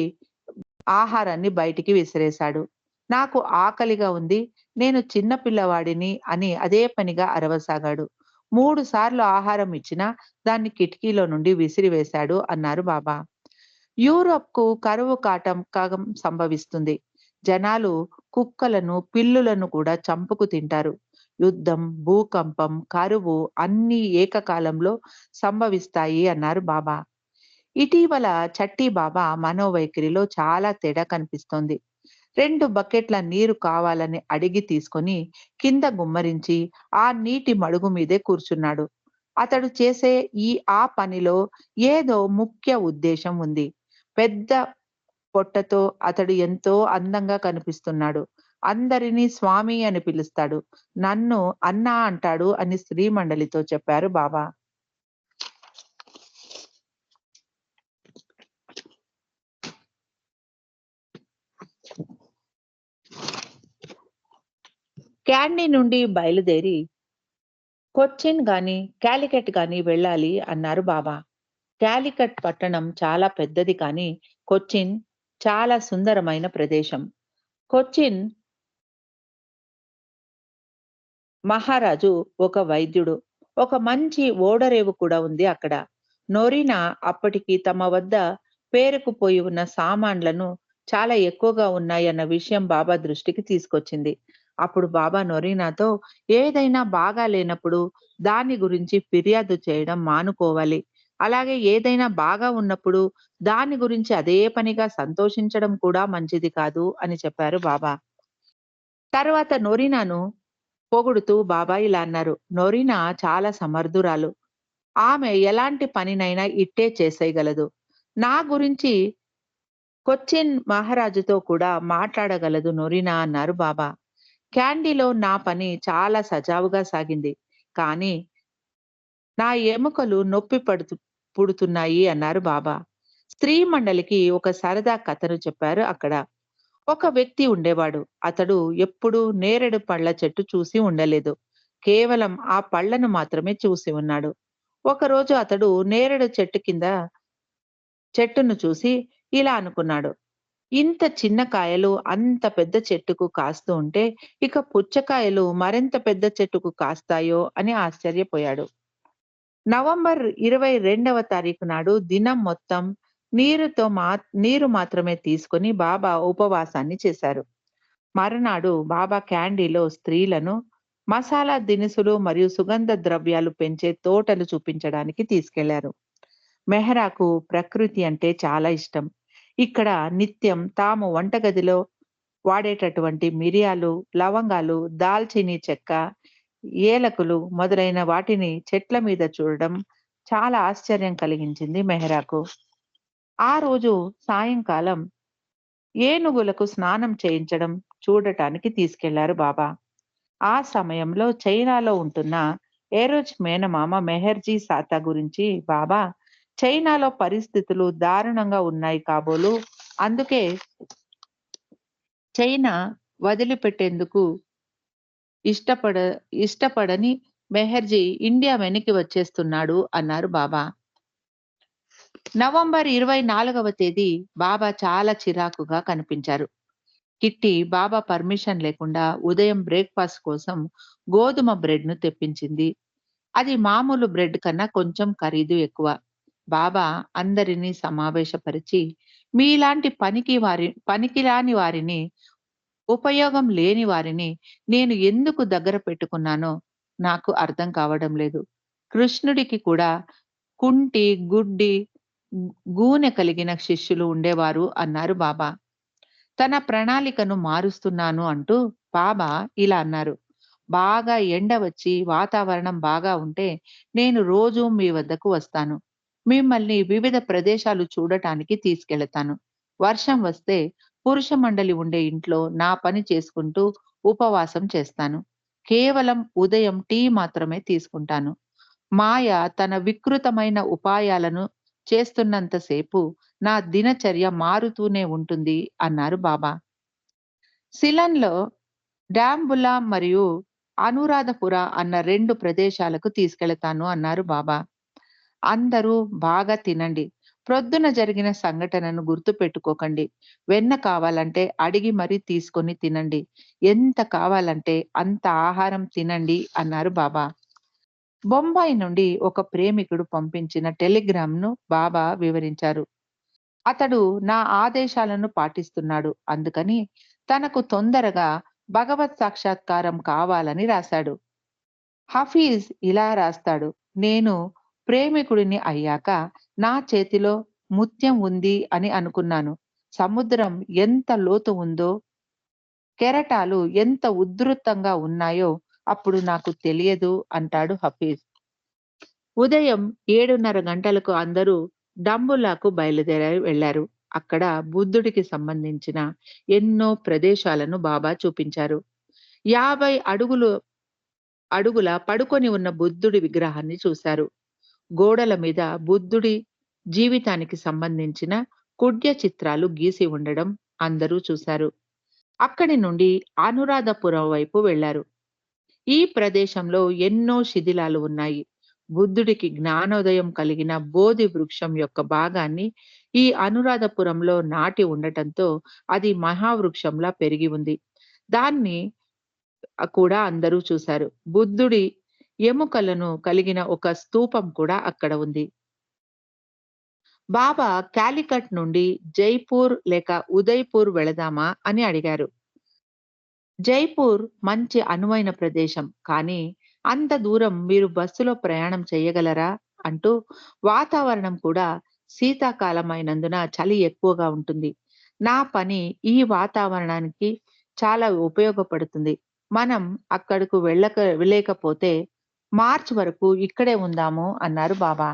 ఆహారాన్ని బయటికి విసిరేశాడు. నాకు ఆకలిగా ఉంది. నేను చిన్న పిల్లవాడిని అని అదే పనిగా అరవసాగాడు. 3 సార్లు ఆహారం ఇచ్చినా దాన్ని కిటికీలో నుండి విసిరివేశాడు అన్నారు బాబా. యూరోప్‌కు కరువు కాటకం సంభవిస్తుంది. జనాలు కుక్కలను, పిల్లులను కూడా చంపుకు తింటారు. యుద్ధం, భూకంపం, కరువు అన్నీ ఏకకాలంలో సంభవిస్తాయి అన్నారు బాబా. ఇటీవల చట్టి బాబా మనోవైఖరిలో చాలా తేడా కనిపిస్తోంది. 2 బకెట్ల నీరు కావాలని అడిగి తీసుకొని కింద గుమ్మరించి ఆ నీటి మడుగు మీదే కూర్చున్నాడు. అతడు చేసే ఆ పనిలో ఏదో ముఖ్య ఉద్దేశం ఉంది. పెద్ద పొట్టతో అతడు ఎంతో అందంగా కనిపిస్తున్నాడు. అందరినీ స్వామి అని పిలుస్తాడు. నన్ను అన్నా అంటాడు అని శ్రీమండలితో చెప్పారు బాబా. క్యాండీ నుండి బయలుదేరి కొచ్చిన్ గాని, కాలికట్ గాని వెళ్ళాలి అన్నారు బాబా. కాలికట్ పట్టణం చాలా పెద్దది కానీ, కొచ్చిన్ చాలా సుందరమైన ప్రదేశం. కొచ్చిన్ మహారాజు ఒక వైద్యుడు. ఒక మంచి ఓడరేవు కూడా ఉంది అక్కడ. నొరీనా అప్పటికి తమ వద్ద పేరుకుపోయి ఉన్న సామాన్లను చాలా ఎక్కువగా ఉన్నాయన్న విషయం బాబా దృష్టికి తీసుకొచ్చింది. అప్పుడు బాబా నొరీనాతో ఏదైనా బాగా లేనప్పుడు దాని గురించి ఫిర్యాదు చేయడం మానుకోవాలి. అలాగే ఏదైనా బాగా ఉన్నప్పుడు దాని గురించి అదే పనిగా సంతోషించడం కూడా మంచిది కాదు అని చెప్పారు బాబా. తర్వాత నొరీనాను పొగుడుతూ బాబా ఇలా అన్నారు. నొరీనా చాలా సమర్థురాలు. ఆమె ఎలాంటి పనినైనా ఇట్టే చేసేయగలదు. నా గురించి కొచ్చిన్ మహారాజుతో కూడా మాట్లాడగలదు నొరీనా అన్నారు బాబా. క్యాండీలో నా పని చాలా సజావుగా సాగింది. కానీ నా ఎముకలు పుడుతున్నాయి అన్నారు బాబా. స్త్రీ మండలికి ఒక సరదా కథను చెప్పారు అక్కడ. ఒక వ్యక్తి ఉండేవాడు. అతడు ఎప్పుడూ నేరేడు పళ్ళ చెట్టు చూసి ఉండలేదు. కేవలం ఆ పళ్ళను మాత్రమే చూసి ఉన్నాడు. ఒకరోజు అతడు నేరేడు చెట్టును చూసి ఇలా అనుకున్నాడు. ఇంత చిన్న కాయలు అంత పెద్ద చెట్టుకు కాస్తూ ఉంటే, ఇక పుచ్చకాయలు మరింత పెద్ద చెట్టుకు కాస్తాయో అని ఆశ్చర్యపోయాడు. నవంబర్ 22వ తారీఖు నాడు దినం మొత్తం నీరుతో మా నీరు మాత్రమే తీసుకొని బాబా ఉపవాసాన్ని చేశారు. మరునాడు బాబా క్యాండీలో స్త్రీలను మసాలా దినుసులు మరియు సుగంధ ద్రవ్యాలు పెంచే తోటలు చూపించడానికి తీసుకెళ్లారు. మెహ్రాకు ప్రకృతి అంటే చాలా ఇష్టం. ఇక్కడ నిత్యం తాము వంటగదిలో వాడేటటువంటి మిరియాలు, లవంగాలు, దాల్చినీ చెక్క, ఏలకులు మొదలైన వాటిని చెట్ల మీద చూడడం చాలా ఆశ్చర్యం కలిగించింది మెహ్రాకు. ఆ రోజు సాయంకాలం ఏనుగులకు స్నానం చేయించడం చూడటానికి తీసుకెళ్లారు బాబా. ఆ సమయంలో చైనాలో ఉంటున్న ఏరోజ్ మేనమామ మెహర్జీ సాతా గురించి బాబా, చైనాలో పరిస్థితులు దారుణంగా ఉన్నాయి కాబోలు, అందుకే చైనా వదిలిపెట్టేందుకు ఇష్టపడ ఇష్టపడని మెహర్జీ ఇండియా వెనక్కి వచ్చేస్తున్నాడు అన్నారు బాబా. నవంబర్ 24వ తేదీ బాబా చాలా చిరాకుగా కనిపించారు. కిట్టి బాబా పర్మిషన్ లేకుండా ఉదయం బ్రేక్‌ఫాస్ట్ కోసం గోధుమ బ్రెడ్‌ను తెప్పించింది. అది మామూలు బ్రెడ్ కన్నా కొంచెం ఖరీదు ఎక్కువ. బాబా అందరినీ సమావేశపరిచి, మీలాంటి పనికిరాని వారిని, ఉపయోగం లేని వారిని నేను ఎందుకు దగ్గర పెట్టుకున్నానో నాకు అర్థం కావడం లేదు. కృష్ణుడికి కూడా కుంటి, గుడ్డి, గూనె కలిగిన శిష్యులు ఉండేవారు అన్నారు బాబా. తన ప్రణాళికను మారుస్తున్నాను అంటూ బాబా ఇలా అన్నారు. బాగా ఎండ వచ్చి వాతావరణం బాగా ఉంటే నేను రోజూ మీ వద్దకు వస్తాను. మిమ్మల్ని వివిధ ప్రదేశాలు చూడటానికి తీసుకెళతాను. వర్షం వస్తే పురుష మండలి ఉండే ఇంట్లో నా పని చేసుకుంటూ ఉపవాసం చేస్తాను. కేవలం ఉదయం టీ మాత్రమే తీసుకుంటాను. మాయ తన వికృతమైన ఉపాయాలను చేస్తున్నంత సేపు నా దినచర్య మారుతూనే ఉంటుంది అన్నారు బాబా. సిలన్‌లో డాంబులా మరియు అనురాధపుర అన్న 2 ప్రదేశాలకు తీసుకెళతాను అన్నారు బాబా. అందరూ బాగా తినండి. ప్రొద్దున జరిగిన సంఘటనను గుర్తుపెట్టుకోకండి. వెన్న కావాలంటే అడిగి మరీ తీసుకొని తినండి. ఎంత కావాలంటే అంత ఆహారం తినండి అన్నారు బాబా. బొంబాయి నుండి ఒక ప్రేమికుడు పంపించిన టెలిగ్రామ్‌ను బాబా వివరించారు. అతడు నా ఆదేశాలను పాటిస్తున్నాడు. అందుకని తనకు తొందరగా భగవత్ సాక్షాత్కారం కావాలని రాశాడు. హఫీజ్ ఇలా రాస్తాడు. నేను ప్రేమికుడిని అయ్యాక నా చేతిలో ముత్యం ఉంది అని అనుకున్నాను. సముద్రం ఎంత లోతు ఉందో, కెరటాలు ఎంత ఉధృతంగా ఉన్నాయో అప్పుడు నాకు తెలియదు అంటాడు హఫీజ్. ఉదయం 7:30 గంటలకు అందరూ డంబులాకు బయలుదేరి వెళ్లారు. అక్కడ బుద్ధుడికి సంబంధించిన ఎన్నో ప్రదేశాలను బాబా చూపించారు. 50 అడుగుల పడుకొని ఉన్న బుద్ధుడి విగ్రహాన్ని చూశారు. గోడల మీద బుద్ధుడి జీవితానికి సంబంధించిన కుడ్య చిత్రాలు గీసి ఉండడం అందరూ చూశారు. అక్కడి నుండి అనురాధపురం వైపు వెళ్లారు. ఈ ప్రదేశంలో ఎన్నో శిథిలాలు ఉన్నాయి. బుద్ధుడికి జ్ఞానోదయం కలిగిన బోధి వృక్షం యొక్క భాగాన్ని ఈ అనురాధపురంలో నాటి ఉండటంతో అది మహావృక్షంలా పెరిగి ఉంది. దాన్ని కూడా అందరూ చూశారు. బుద్ధుడి ఎముకలను కలిగిన ఒక స్తూపం కూడా అక్కడ ఉంది. బాబా కాలికట్ నుండి జైపూర్ లేక ఉదయ్‌పూర్ వెళదామా అని అడిగారు. జైపూర్ మంచి అనువైన ప్రదేశం. కానీ అంత దూరం మీరు బస్సులో ప్రయాణం చేయగలరా? అంటూ వాతావరణం కూడా శీతాకాలమైనందున చలి ఎక్కువగా ఉంటుంది. నా పని ఈ వాతావరణానికి చాలా ఉపయోగపడుతుంది. మనం అక్కడకు వెళ్ళలేకపోతే మార్చ్ వరకు ఇక్కడే ఉందాము అన్నారు బాబా.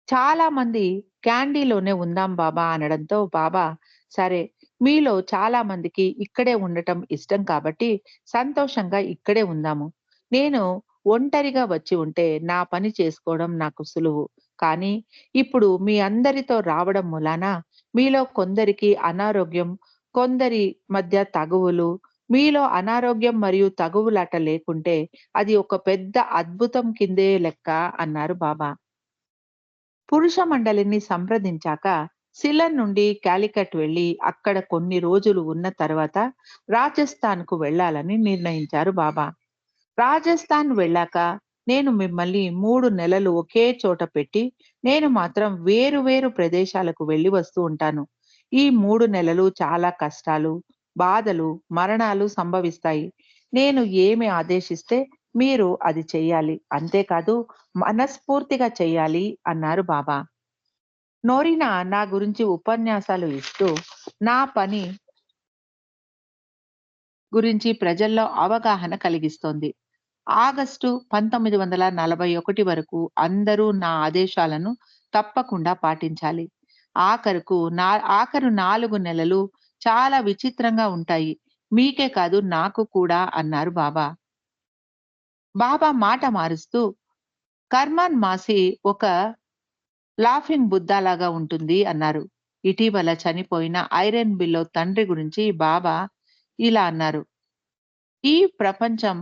చాలా మంది క్యాండీలోనే ఉందాం బాబా అనడంతో బాబా సరే మీలో చాలా మందికి ఇక్కడే ఉండటం ఇష్టం కాబట్టి సంతోషంగా ఇక్కడే ఉందాము. నేను ఒంటరిగా వచ్చి ఉంటే నా పని చేసుకోవడం నాకు సులువు. కానీ ఇప్పుడు మీ అందరితో రావడం మూలాన మీలో కొందరికి అనారోగ్యం, కొందరి మధ్య తగువులు, మీలో అనారోగ్యం మరియు తగువులాట లేకుంటే అది ఒక పెద్ద అద్భుతం కిందే లెక్క అన్నారు బాబా. పురుష మండలిని సంప్రదించాక సిలన్ నుండి కాలికట్ వెళ్లి అక్కడ కొన్ని రోజులు ఉన్న తర్వాత రాజస్థాన్‌కు వెళ్ళాలని నిర్ణయించారు బాబా. రాజస్థాన్ వెళ్ళాక నేను మిమ్మల్ని 3 నెలలు ఒకే చోట పెట్టి నేను మాత్రం వేరు వేరు ప్రదేశాలకు వెళ్లి వస్తూ ఉంటాను. ఈ 3 నెలలు చాలా కష్టాలు, బాధలు, మరణాలు సంభవిస్తాయి. నేను ఏమి ఆదేశిస్తే మీరు అది చెయ్యాలి. అంతేకాదు మనస్ఫూర్తిగా చెయ్యాలి అన్నారు బాబా. నోరినా నా గురించి ఉపన్యాసాలు ఇస్తూ నా పని గురించి ప్రజల్లో అవగాహన కలిగిస్తోంది. ఆగస్టు 1941 వరకు అందరూ నా ఆదేశాలను తప్పకుండా పాటించాలి. ఆఖరుకు నా ఆఖరు 4 నెలలు చాలా విచిత్రంగా ఉంటాయి. మీకే కాదు నాకు కూడా అన్నారు బాబా. బాబా మాట మారుస్తూ కర్మాన్ మాసి ఒక లాఫింగ్ బుద్ధ లాగా ఉంటుంది అన్నారు. ఇటీవల చనిపోయిన ఐరన్ బిల్లో తండ్రి గురించి బాబా ఇలా అన్నారు. ఈ ప్రపంచం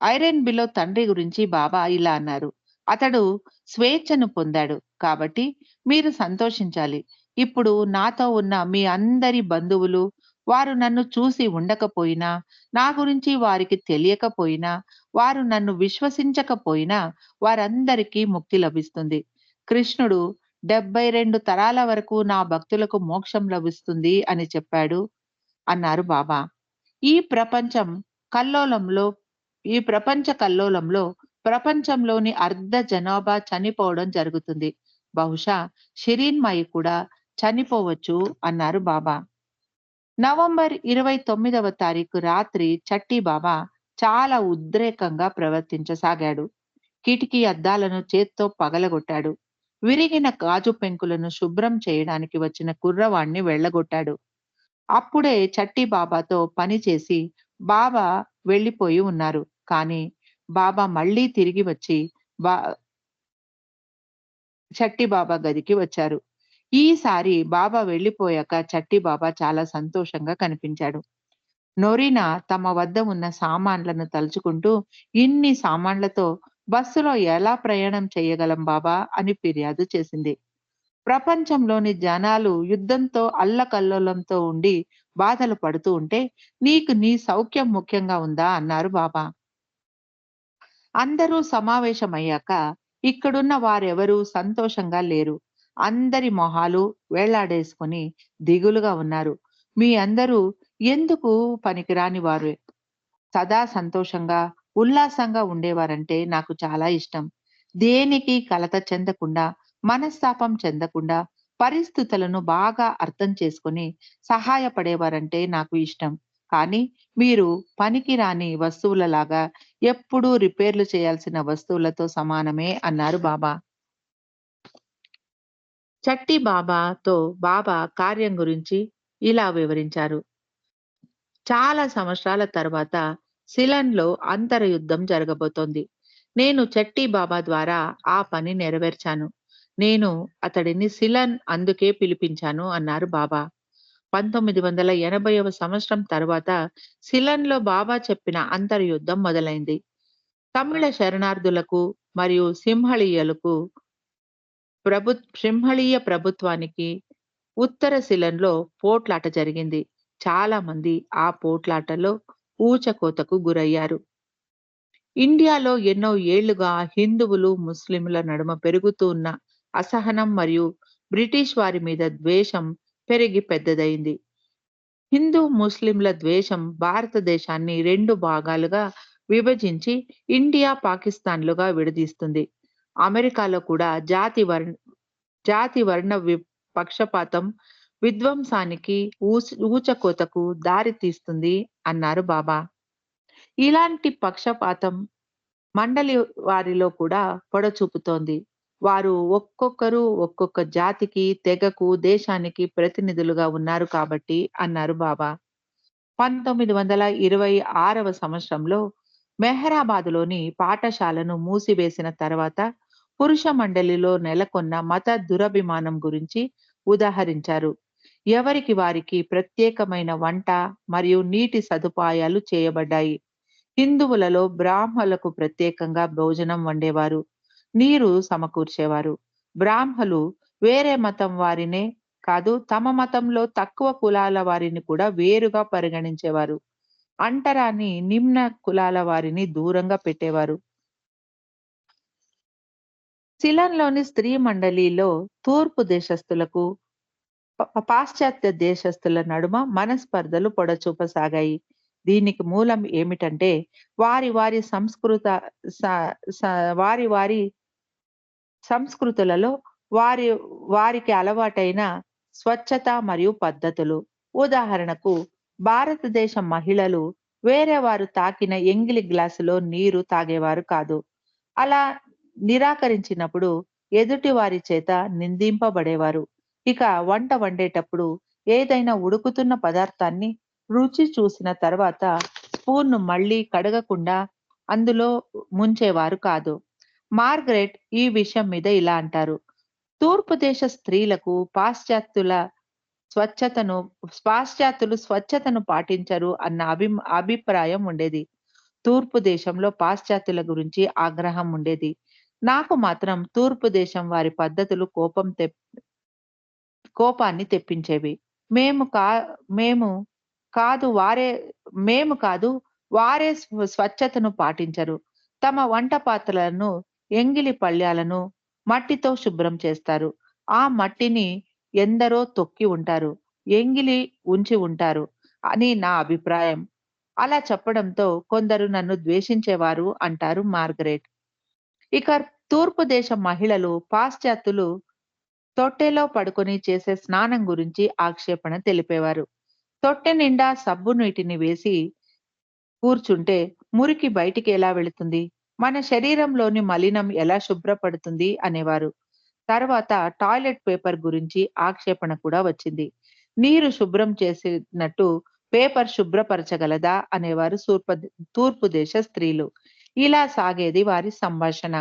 ఐరన్ బిలో తండ్రి గురించి బాబా ఇలా అన్నారు. అతడు స్వేచ్ఛను పొందాడు. కాబట్టి మీరు సంతోషించాలి. ఇప్పుడు నాతో ఉన్న మీ అందరి బంధువులు, వారు నన్ను చూసి ఉండకపోయినా, నా గురించి వారికి తెలియకపోయినా, వారు నన్ను విశ్వసించకపోయినా, వారందరికీ ముక్తి లభిస్తుంది. కృష్ణుడు 72 తరాల వరకు నా భక్తులకు మోక్షం లభిస్తుంది అని చెప్పాడు అన్నారు బాబా. ఈ ప్రపంచం కల్లోలంలో ఈ ప్రపంచ కల్లోలంలో ప్రపంచంలోని అర్ధ జనాభా చనిపోవడం జరుగుతుంది. బహుశా షిరీన్‌మయి కూడా చనిపోవచ్చు అన్నారు బాబా. నవంబర్ 29వ తారీఖు రాత్రి చట్టి బాబా చాలా ఉద్రేకంగా ప్రవర్తించసాగాడు. కిటికీ అద్దాలను చేత్తో పగలగొట్టాడు. విరిగిన గాజు పెంకులను శుభ్రం చేయడానికి వచ్చిన కుర్రవాణ్ణి వెళ్ళగొట్టాడు. అప్పుడే చట్టి బాబాతో పని చేసి బాబా వెళ్ళిపోయి ఉన్నారు. కానీ బాబా మళ్ళీ తిరిగి వచ్చి బా చట్టి బాబా గదికి వచ్చారు. ఈసారి బాబా వెళ్ళిపోయాక చట్టి బాబా చాలా సంతోషంగా కనిపించాడు. నొరిన తమ వద్ద ఉన్న సామాన్లను తలుచుకుంటూ, "ఇన్ని సామాన్లతో బస్సులో ఎలా ప్రయాణం చేయగలం బాబా" అని ఫిర్యాదు చేసింది. ప్రపంచంలోని జనాలు యుద్ధంతో అల్లకల్లోలంతో ఉండి బాధలు పడుతూ ఉంటే, "నీకు నీ సౌఖ్యం ముఖ్యంగా ఉందా?" అన్నారు బాబా. అందరూ సమావేశమయ్యాక ఇక్కడున్న వారెవరూ సంతోషంగా లేరు. అందరి మొహాలు వేళ్లాడేసుకొని దిగులుగా ఉన్నారు. మీ అందరూ ఎందుకు పనికిరాని వారే. సదా సంతోషంగా, ఉల్లాసంగా ఉండేవారంటే నాకు చాలా ఇష్టం. దేనికి కలత చెందకుండా, మనస్తాపం చెందకుండా, పరిస్థితులను బాగా అర్థం చేసుకొని సహాయపడేవారంటే నాకు ఇష్టం. కానీ మీరు పనికిరాని వస్తువులలాగా ఎప్పుడూ రిపేర్లు చేయాల్సిన వస్తువులతో సమానమే అన్నారు బాబా. చట్టి బాబాతో బాబా కార్యం గురించి ఇలా వివరించారు. చాలా సంవత్సరాల తర్వాత సిలన్‌లో అంతరయుద్ధం జరగబోతోంది. నేను చట్టి బాబా ద్వారా ఆ పని నెరవేర్చాను. నేను అతడిని సిలన్ అందుకే పిలిపించాను అన్నారు బాబా. 1980వ సంవత్సరం తర్వాత సిలన్‌లో బాబా చెప్పిన అంతర్యుద్ధం మొదలైంది. తమిళ శరణార్థులకు మరియు సింహళీయ ప్రభుత్వానికి ఉత్తర సిలన్‌లో పోట్లాట జరిగింది. చాలా మంది ఆ పోట్లాటలో ఊచకోతకు గురయ్యారు. ఇండియాలో ఎన్నో ఏళ్లుగా హిందువులు, ముస్లింల నడుమ పెరుగుతూ ఉన్న అసహనం మరియు బ్రిటిష్ వారి మీద ద్వేషం పెరిగి పెద్దదయింది. హిందూ, ముస్లింల ద్వేషం భారతదేశాన్ని 2 భాగాలుగా విభజించి ఇండియా, పాకిస్తాన్‌లుగా విడదీస్తుంది. అమెరికాలో కూడా జాతి వర్ణ పక్షపాతం విధ్వంసానికి, ఊచకోతకు దారి తీస్తుంది అన్నారు బాబా. ఇలాంటి పక్షపాతం మండలి వారిలో కూడా పొడచూపుతోంది. వారు ఒక్కొక్కరు ఒక్కొక్క జాతికి, తెగకు, దేశానికి ప్రతినిధులుగా ఉన్నారు కాబట్టి అన్నారు బాబా. 1926వ సంవత్సరంలో మెహరాబాద్‌లోని పాఠశాలను మూసివేసిన తర్వాత పురుష మండలిలో నెలకొన్న మత దురభిమానం గురించి ఉదహరించారు. ఎవరికి వారికి ప్రత్యేకమైన వంట మరియు నీటి సదుపాయాలు చేయబడ్డాయి. హిందువులలో బ్రాహ్మలకు ప్రత్యేకంగా భోజనం వండేవారు. నీరు సమకూర్చేవారు. బ్రాహ్మలు వేరే మతం వారినే కాదు, తమ మతంలో తక్కువ కులాల వారిని కూడా వేరుగా పరిగణించేవారు. అంటరాని నిమ్న కులాల వారిని దూరంగా పెట్టేవారు. సిలన్‌లోని స్త్రీ మండలిలో తూర్పు దేశస్థులకు, పాశ్చాత్య దేశస్థుల నడుమ మనస్పర్ధలు పొడచూపసాగాయి. దీనికి మూలం ఏమిటంటే వారి వారి సంస్కృత స స వారి వారి సంస్కృతులలో వారి వారికి అలవాటైన స్వచ్ఛత మరియు పద్ధతులు. ఉదాహరణకు భారతదేశ మహిళలు వేరే వారు తాకిన ఎంగిలి గ్లాసులో నీరు తాగేవారు కాదు. అలా నిరాకరించినప్పుడు ఎదుటి వారి చేత నిందింపబడేవారు. ఇక వంట వండేటప్పుడు ఏదైనా ఉడుకుతున్న పదార్థాన్ని రుచి చూసిన తర్వాత స్పూన్‌ను మళ్ళీ కడగకుండా అందులో ముంచేవారు కాదు. మార్గరెట్ ఈ విషయం మీద ఇలా అంటారు. తూర్పు దేశ స్త్రీలకు స్వచ్ఛతను పాశ్చాత్యులు స్వచ్ఛతను పాటించరు అన్న అభిప్రాయం ఉండేది. తూర్పు దేశంలో పాశ్చాత్యుల గురించి ఆగ్రహం ఉండేది. నాకు మాత్రం తూర్పు దేశం వారి పద్ధతులు కోపాన్ని తెప్పించేవి. మేము కా మేము కాదు వారే మేము కాదు వారే స్వచ్ఛతను పాటించరు. తమ వంట పాత్రలను, ఎంగిలి పళ్ళ్యాలను మట్టితో శుభ్రం చేస్తారు. ఆ మట్టిని ఎందరో తొక్కి ఉంటారు. ఎంగిలి ఉంచి ఉంటారు అని నా అభిప్రాయం. అలా చెప్పడంతో కొందరు నన్ను ద్వేషించేవారు అంటారు మార్గరెట్. ఇక తూర్పు దేశం మహిళలు పాశ్చాత్యులు తొట్టెలో పడుకొని చేసే స్నానం గురించి ఆక్షేపణ తెలిపేవారు. తొట్టె నిండా సబ్బు నీటిని వేసి కూర్చుంటే మురికి బయటికి ఎలా వెళుతుంది? మన శరీరంలోని మలినం ఎలా శుభ్రపడుతుంది అనేవారు. తర్వాత టాయిలెట్ పేపర్ గురించి ఆక్షేపణ కూడా వచ్చింది. నీరు శుభ్రం చేసినట్టు పేపర్ శుభ్రపరచగలదా అనేవారు తూర్పు దేశ స్త్రీలు. ఇలా సాగేది వారి సంభాషణ.